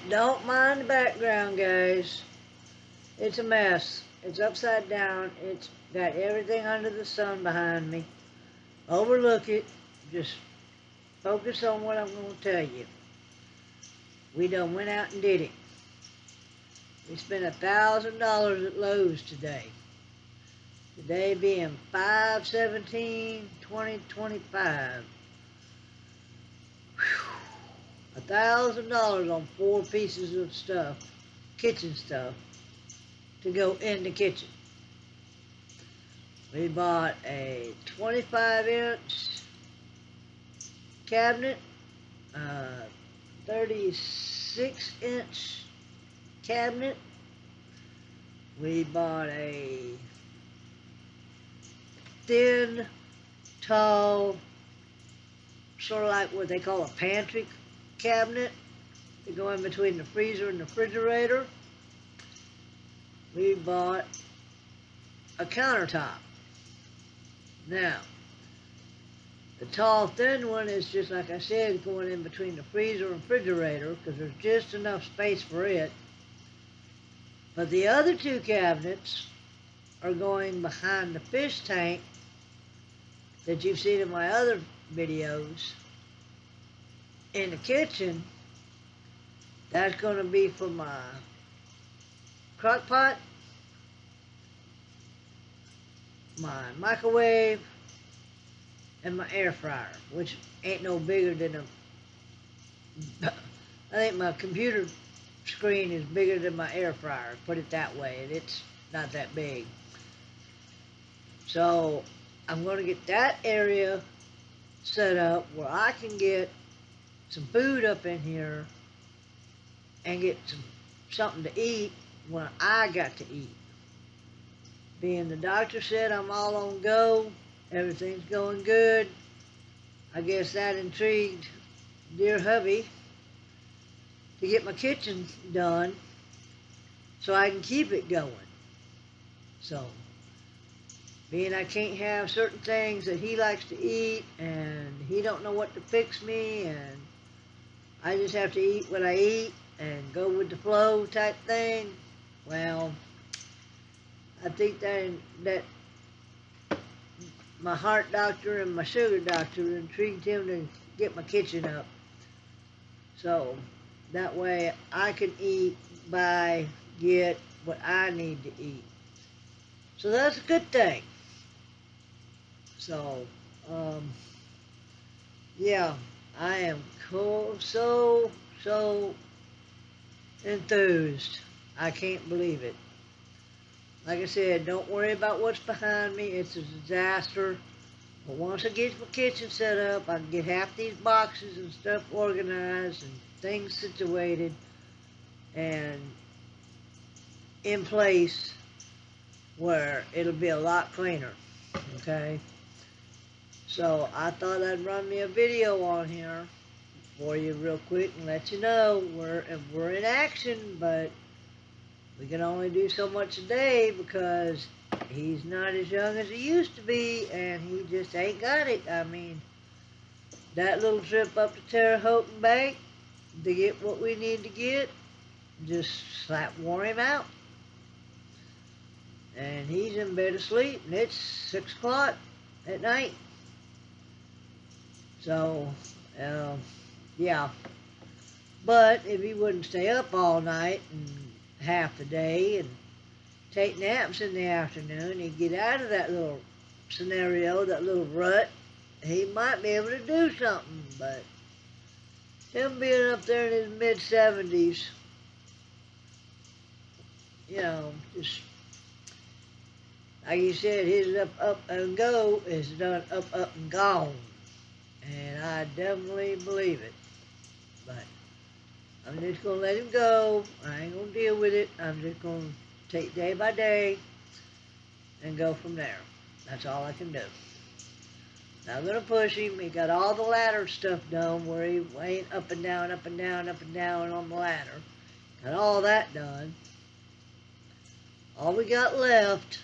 Don't mind the background, guys. It's a mess. It's upside down. It's got everything under the sun behind me. Overlook it. Just focus on what I'm going to tell you. We done went out and did it. We spent $1,000 at Lowe's today. Today being 5/17/2025. $1,000 on 4 pieces of stuff, kitchen stuff, to go in the kitchen. We bought a 25-inch cabinet, a 36-inch cabinet. We bought a thin, tall, sort of like what they call a pantry cabinet to go in between the freezer and the refrigerator. We bought a countertop. Now, the tall, thin one is just like I said, going in between the freezer and refrigerator because there's just enough space for it. But the other 2 cabinets are going behind the fish tank that you've seen in my other videos in the kitchen. That's going to be for my crock pot, my microwave, and my air fryer, which ain't no bigger than a... I think my computer screen is bigger than my air fryer, put it that way, and it's not that big. So I'm going to get that area set up where I can get some food up in here and get something to eat when I got to eat. Being the doctor said I'm all on go, everything's going good, I guess that intrigued dear hubby to get my kitchen done so I can keep it going. So, being I can't have certain things that he likes to eat and he don't know what to fix me and I just have to eat what I eat and go with the flow type thing, well, I think that my heart doctor and my sugar doctor intrigued him to get my kitchen up. So that way I can eat, buy, get what I need to eat. So that's a good thing. So, yeah, I am so enthused. I can't believe it. Like I said, don't worry about what's behind me. It's a disaster. But once I get my kitchen set up, I can get half these boxes and stuff organized and things situated and in place where it'll be a lot cleaner, okay? So I thought I'd run me a video on here for you real quick and let you know we're in action, but we can only do so much a day because he's not as young as he used to be, and he just ain't got it. I mean, that little trip up to Terre Haute and back to get what we need to get just slap wore him out. And he's in bed asleep, and it's 6 o'clock at night. So, yeah. But if he wouldn't stay up all night and half the day and take naps in the afternoon, he'd get out of that little scenario, that little rut. He might be able to do something, but him being up there in his mid-70s, you know, just like he said, his up and go is done up and gone. And I definitely believe it. But I'm just going to let him go. I ain't going to deal with it. I'm just going to take day by day and go from there. That's all I can do. Not going to push him. He got all the ladder stuff done where he went up and down, up and down, up and down on the ladder. Got all that done. All we got left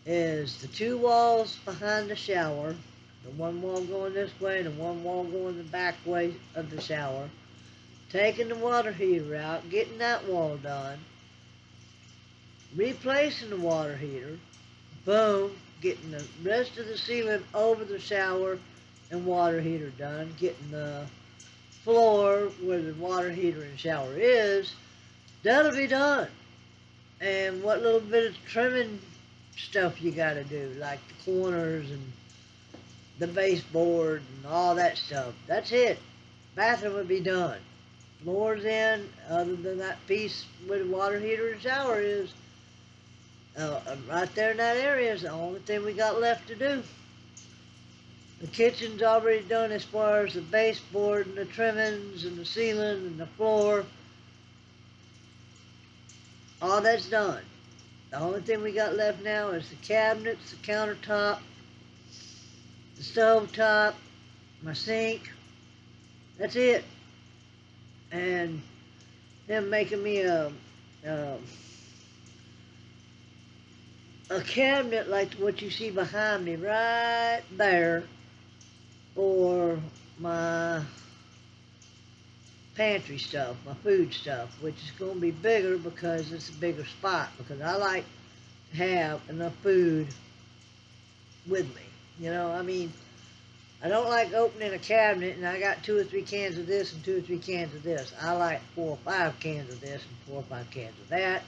is the 2 walls behind the shower. The one wall going this way and the one wall going the back way of the shower. taking the water heater out, getting that wall done, replacing the water heater, boom, getting the rest of the ceiling over the shower and water heater done, getting the floor where the water heater and shower is, that'll be done. And what little bit of trimming stuff you gotta do, like the corners and the baseboard and all that stuff, that's it. Bathroom will be done. Floors in, other than that piece where the water heater and shower is, right there in that area is the only thing we got left to do. The kitchen's already done as far as the baseboard and the trimmings and the ceiling and the floor. All that's done. The only thing we got left now is the cabinets, the countertop, the stove top, my sink. That's it. And them making me a cabinet like what you see behind me right there for my pantry stuff, my food stuff, which is going to be bigger because it's a bigger spot, because I like to have enough food with me. You know, I mean, I don't like opening a cabinet and I got 2 or 3 cans of this and 2 or 3 cans of this. I like 4 or 5 cans of this and 4 or 5 cans of that.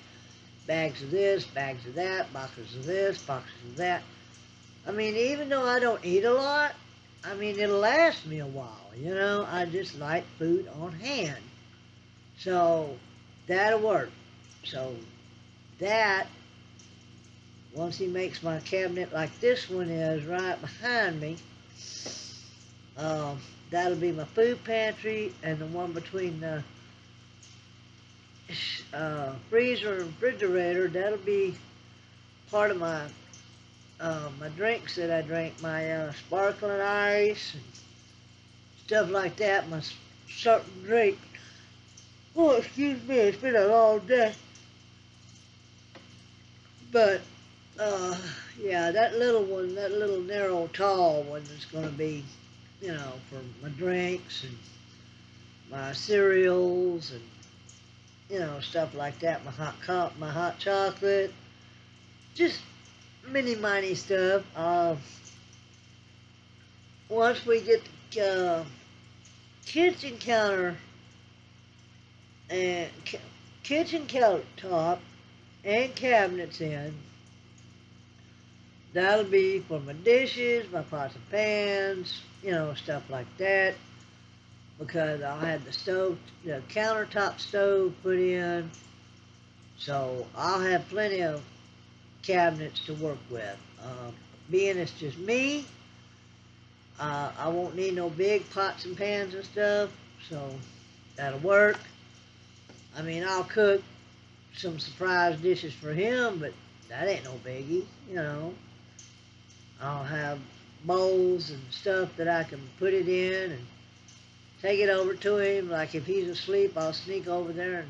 Bags of this, bags of that, boxes of this, boxes of that. I mean, even though I don't eat a lot, I mean, it'll last me a while, you know. I just like food on hand. So, that'll work. So, that, once he makes my cabinet like this one is right behind me, that'll be my food pantry, and the one between the freezer and refrigerator, that'll be part of my my drinks that I drink, my sparkling ice and stuff like that, my certain drink. Oh, excuse me, it's been a long day. But, yeah, that little one, that little narrow, tall one is going to be, you know, for my drinks and my cereals and, you know, stuff like that, my hot chocolate, just mini stuff. Once we get the kitchen counter and kitchen countertop and cabinets in, that'll be for my dishes, my pots and pans, you know, stuff like that, because I'll have the countertop stove put in, so I'll have plenty of cabinets to work with. Being it's just me, I won't need no big pots and pans and stuff, so that'll work. I mean, I'll cook some surprise dishes for him, but that ain't no biggie, you know. I'll have bowls and stuff that I can put it in and take it over to him. Like if he's asleep, I'll sneak over there and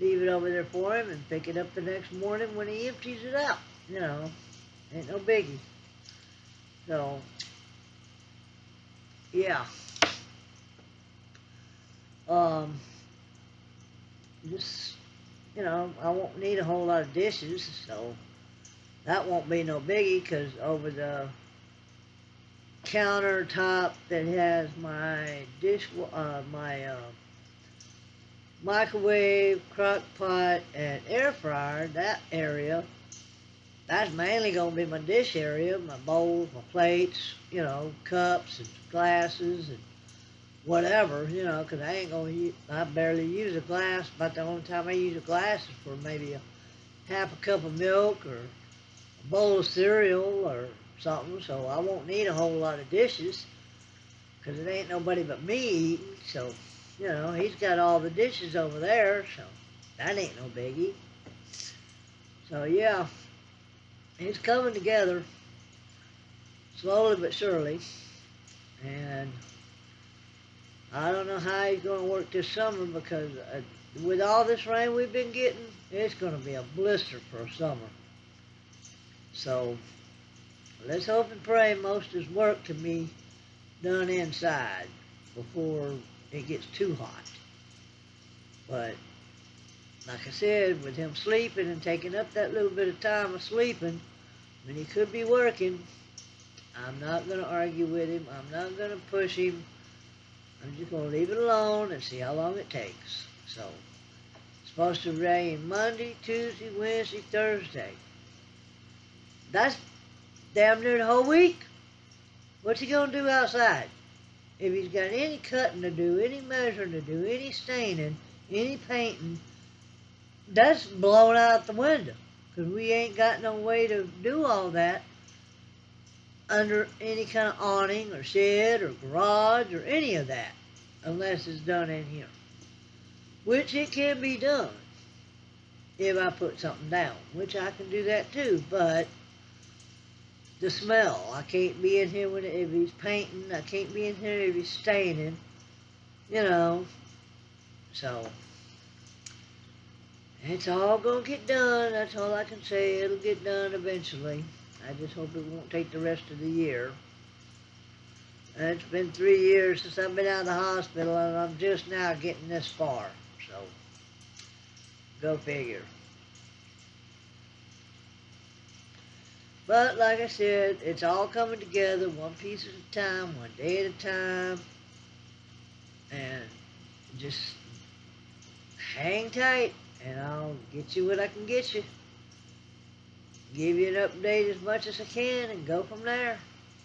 leave it over there for him and pick it up the next morning when he empties it out. You know, ain't no biggie. So, yeah. Just, you know, I won't need a whole lot of dishes, so that won't be no biggie, because over the countertop that has my microwave, crock pot, and air fryer, that area, that's mainly going to be my dish area, my bowls, my plates, you know, cups and glasses and whatever, you know, because I barely use a glass. About the only time I use a glass is for maybe half a cup of milk or a bowl of cereal or something, so I won't need a whole lot of dishes, because it ain't nobody but me eating, so, you know, he's got all the dishes over there, so that ain't no biggie. So, yeah, it's coming together, slowly but surely, and I don't know how he's going to work this summer, because with all this rain we've been getting, it's going to be a blister for a summer. So, let's hope and pray most of his work can be done inside before it gets too hot. But like I said, with him sleeping and taking up that little bit of time of sleeping when he could be working, I'm not going to argue with him. I'm not going to push him. I'm just going to leave it alone and see how long it takes. So, it's supposed to rain Monday, Tuesday, Wednesday, Thursday. That's damn near the whole week. What's he going to do outside? If he's got any cutting to do, any measuring to do, any staining, any painting, that's blown out the window. Because we ain't got no way to do all that under any kind of awning or shed or garage or any of that, unless it's done in here. Which it can be done if I put something down, which I can do that too, but the smell, I can't be in here if he's painting, I can't be in here if he's staining, you know, so it's all gonna get done, that's all I can say. It'll get done eventually. I just hope it won't take the rest of the year. And it's been 3 years since I've been out of the hospital, and I'm just now getting this far. So, go figure. But like I said, it's all coming together one piece at a time, one day at a time. And just hang tight, and I'll get you what I can get you. Give you an update as much as I can, and go from there.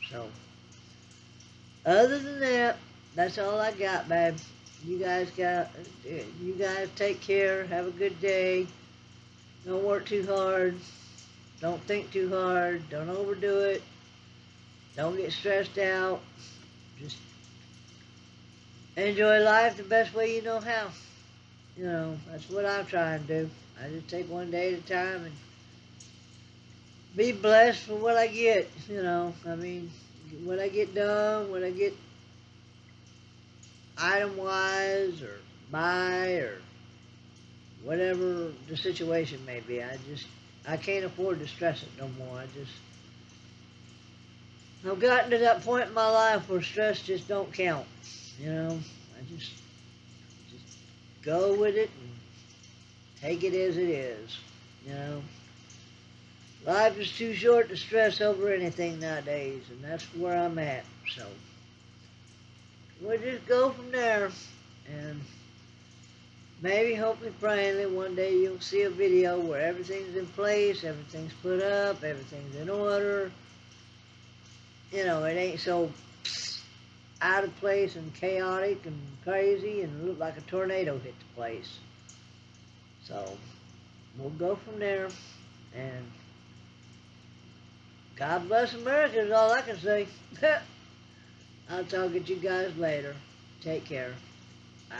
So, other than that, that's all I got, babe. You guys take care. Have a good day. Don't work too hard. Don't think too hard. Don't overdo it. Don't get stressed out. Just enjoy life the best way you know how. You know, that's what I'm trying to do. I just take one day at a time and be blessed for what I get. You know, I mean, what I get done, what I get item-wise or buy or whatever the situation may be. I can't afford to stress it no more. I've gotten to that point in my life where stress just don't count. You know, I just go with it and take it as it is. You know, life is too short to stress over anything nowadays, and that's where I'm at. So we'll just go from there, and maybe, hopefully, praying that one day you'll see a video where everything's in place, everything's put up, everything's in order. You know, it ain't so out of place and chaotic and crazy and look like a tornado hit the place. So, we'll go from there, and God bless America is all I can say. I'll talk to you guys later. Take care. Bye.